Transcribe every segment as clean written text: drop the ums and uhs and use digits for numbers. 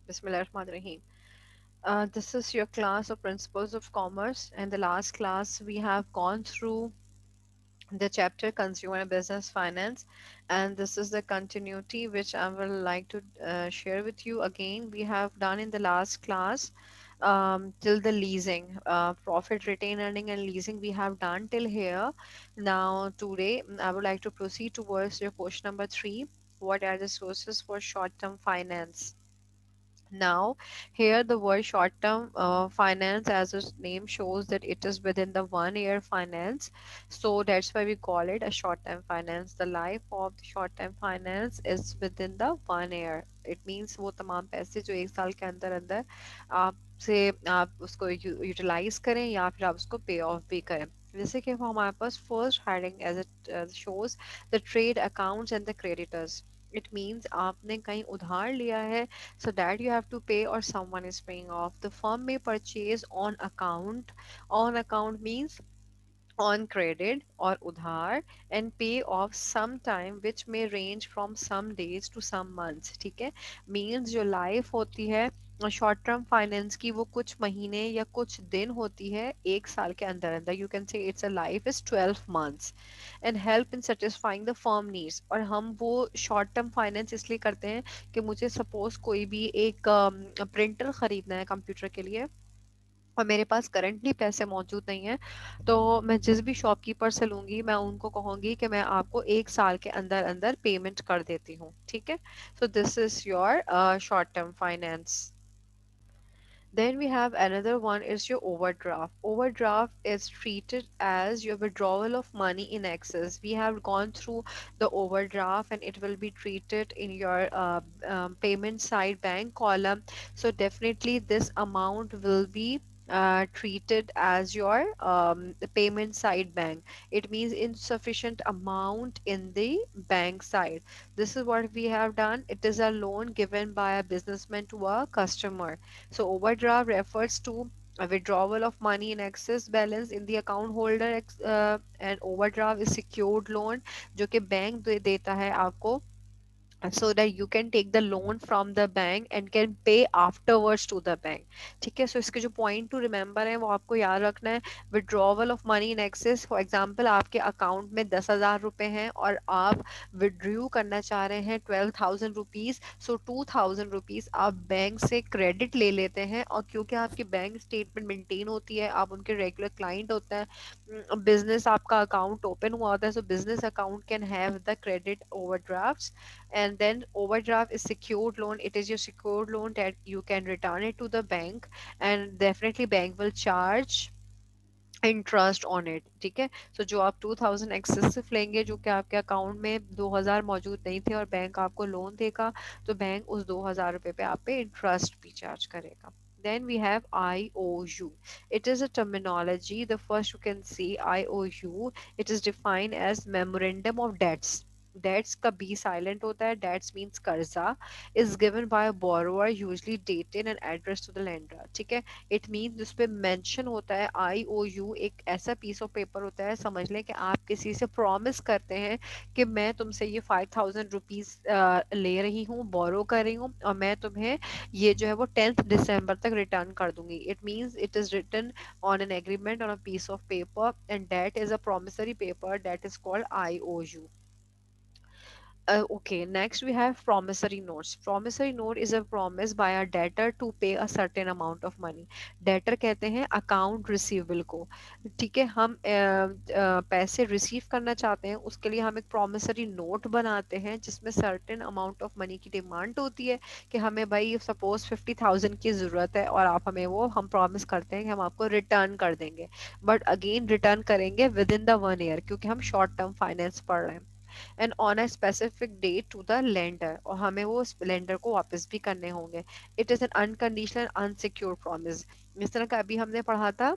Bismillahirrahmanirrahim. This is your class of Principles of Commerce. In the last class, we have gone through the chapter Consumer and Business Finance, and this is the continuity which I will like to share with you. Again, we have done in the last class till the leasing, profit, retain earning, and leasing. We have done till here. Now, today, I would like to proceed towards your question number three. What are the sources for short-term finance? Now, here the word short-term finance, as its name shows, that it is within the 1 year finance. So that's why we call it a short-term finance. The life of the short-term finance is within the 1 year. It means वो तमाम पैसे जो 1 साल के अंदर अंदर आप उसको यूटिलाइज करें या फिर आप उसको पे ऑफ भी करें. जैसे कि वो हमारे पास first heading as it shows the trade accounts and the creditors. It means आपने कहीं उधार लिया है, so that you have to pay or someone is paying off. The firm may purchase on account. On account means on credit or udhar, and pay off sometime which may range from some days to some months. ठीक है, means जो life होती है short term finance की, वो कुछ महीने या कुछ दिन होती है 1 साल के अंदर अंदर. You can say it's a life is 12 months and help in satisfying the firm needs. और हम वो शॉर्ट टर्म फाइनेंस इसलिए करते हैं कि मुझे सपोज कोई भी एक प्रिंटर खरीदना है कंप्यूटर के लिए, और मेरे पास करंटली पैसे मौजूद नहीं है, तो मैं जिस भी शॉपकीपर से लूंगी मैं उनको कहूंगी कि मैं आपको 1 साल के अंदर अंदर पेमेंट कर देती हूँ. ठीक है, so this is your short term finance. Then we have another one is your overdraft. Overdraft is treated as your withdrawal of money in excess. We have gone through the overdraft and it will be treated in your payment side bank column. So definitely this amount will be treated as your the payment side bank. It means insufficient amount in the bank side. This is what we have done. It is a loan given by a businessman to a customer. So overdraft refers to a withdrawal of money in excess balance in the account holder, and overdraft is secured loan जो कि bank देता है आपको, so that you can take the loan from the bank and can pay afterwards to the bank. ठीक है, so इसके जो point two remember है वो आपको याद रखना है. Withdrawal of money in excess, for example आपके अकाउंट में 10,000 रुपए हैं और आप विड्रू करना चाह रहे हैं 12,000 रुपीज. सो 2,000 रुपीज आप बैंक से क्रेडिट ले लेते हैं, और क्योंकि आपकी बैंक स्टेटमेंट मेंटेन होती है, आप उनके रेगुलर क्लाइंट होते हैं, बिजनेस आपका अकाउंट ओपन हुआ होता है, सो business account can have the credit overdraft. And then overdraft is secured loan. It is your secured loan that you can return it to the bank, and definitely bank will charge interest on it. ठीक है, सो जो आप 2,000 excessive लेंगे जो कि आपके account में 2,000 मौजूद नहीं थे और बैंक आपको लोन देगा, तो बैंक उस 2,000 रुपए पे आप पे इंटरेस्ट भी चार्ज करेगा. Then we have IOU. It is a terminology. The first you can see IOU. It is defined as Memorandum of Debts. Debts का B silent होता है. Debts means कर्जा is given by a borrower, usually dated and addressed to the lender. ठीक है, it mean जिस पे mention होता है IOU, एक ऐसा पीस ऑफ पेपर होता है, समझ लें कि आप किसी से प्रॉमिस करते हैं कि मैं तुमसे ये 5,000 रुपीज ले रही हूँ, बोरो कर रही हूँ, और मैं तुम्हें ये जो है वो 10th December तक रिटर्न कर दूंगी. It means it is written on an agreement on a piece of paper, and that is a promissory paper that is called IOU. Okay, next we have promissory notes. Promissory note is a promise by a debtor to pay a certain amount of money. Debtor कहते हैं account receivable को. ठीक है, हम पैसे receive करना चाहते हैं, उसके लिए हम एक promissory note बनाते हैं जिसमें certain amount of money की डिमांड होती है कि हमें भाई सपोज 50,000 की ज़रूरत है और आप हमें वो हम प्रॉमिस करते हैं कि हम आपको रिटर्न कर देंगे, बट अगेन रिटर्न करेंगे विद इन द 1 year क्योंकि हम शॉर्ट टर्म फाइनेंस पढ़ रहे हैं. And on a specific date to the lender, और हमें वो लेंडर को वापस भी करने होंगे. It is an unconditional unsecured promise. इस तरह का अभी हमने पढ़ा था,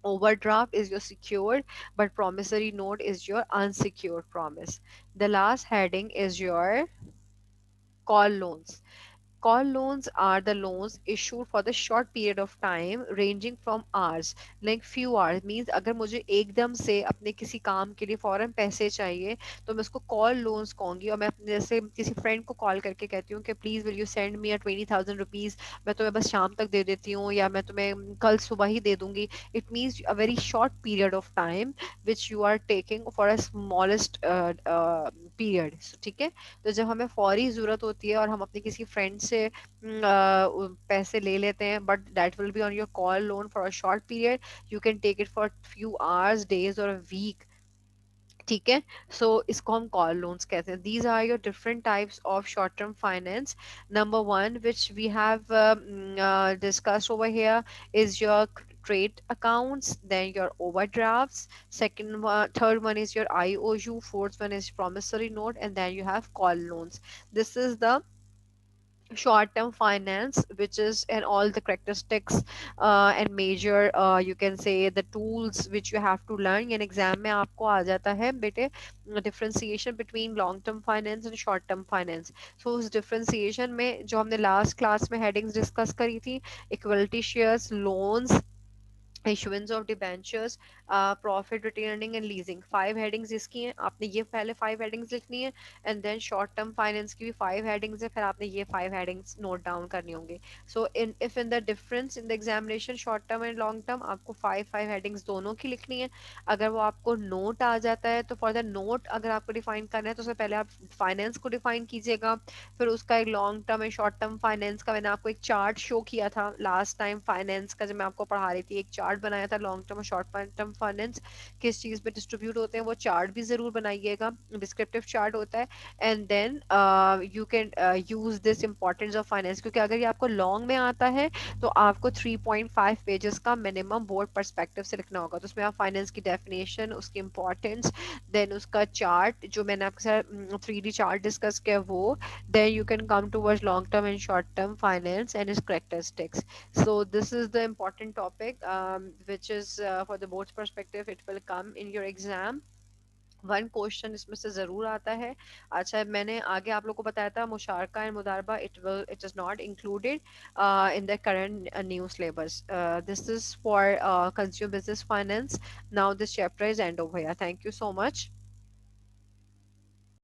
overdraft is your secured but promissory note is your unsecured promise. The last heading is your call loans. Call loans are the loans issued for the short period of time ranging from hours, like few hours means अगर मुझे एकदम से अपने किसी काम के लिए फौरन पैसे चाहिए तो मैं उसको कॉल लोन्स कहूंगी, और मैं अपने जैसे किसी फ्रेंड को कॉल करके कहती हूँ कि please will you send me ₹20,000, मैं तुम्हें बस शाम तक दे देती हूँ या मैं तुम्हें कल सुबह ही दे दूंगी. It means a very short period of time which you are taking for a smallest period. ठीक है. तो जब हमें फौरी ज़रूरत होती है और हम अपने किसी फ्रेंड से पैसे ले लेते हैं, but that will be on your call loan for a short period, you can take it for few hours, days or a week. ठीक है. सो इसको हम कॉल लोन्स कहते हैं. These are your different types of short term finance. Number one which we have discussed over here is your trade accounts, then your overdrafts, third one is your IOU, fourth one is promissory note, and then you have call loans. This is the short-term finance, which is and all the characteristics and major you can say the tools which you have to learn. in exam में आपको आ जाता है बेटे differentiation between long term finance and short term finance. so उस differentiation में जो हमने last class में headings discuss करी थी, equality shares, loans, issuance of debentures, profit returning and leasing, five headings इसकी हैं. आपने ये पहले फाइव हेडिंग्स लिखनी है, and then short term finance की भी फाइव हेडिंग्स है, फिर आपने ये फाइव हेडिंग्स नोट डाउन करनी होंगी. So in if in the difference in the examination short term and long term, आपको फाइव फाइव हेडिंग्स दोनों की लिखनी है. अगर वो आपको नोट आ जाता है तो फॉर द नोट अगर आपको डिफाइन करना है तो उससे पहले आप फाइनेंस को डिफाइन कीजिएगा, फिर उसका एक long term and short term finance का मैंने आपको एक चार्ट शो किया था लास्ट टाइम. फाइनेंस का जब मैं आपको पढ़ा रही थी एक चार्ट बनाया था, लॉन्ग टर्म और शॉर्ट टर्म फाइनेंस किस चीज़ पे डिस्ट्रीब्यूट होते हैं, वो चार्ट भी ज़रूर बनाइएगा. डिस्क्रिप्टिव चार्ट होता है. And then you can use this importance of finance, क्योंकि अगर ये आपको लॉन्ग में आता है तो आपको 3.5 पेजेस का मिनिमम बोर्ड परस्पेक्टिव से लिखना होगा. तो उसमें आप फाइनेंस की डेफिनेशन, उसकी इंपॉर्टेंस, देन उसका चार्ट जो मैंने आपके साथ 3D चार्ट डिस्कस किया वो, then you can come towards long term and short term finance and its characteristics. So this is the important topic which is for the board's perspective, it will come in your exam. One question इसमें से जरूर आता है. अच्छा, मैंने आगे आप लोग को बताया था मुशारका एंड मुदारबा, it is not included in the current new syllabus. This is for consumer business finance. Now this chapter is and over here. Thank you so much.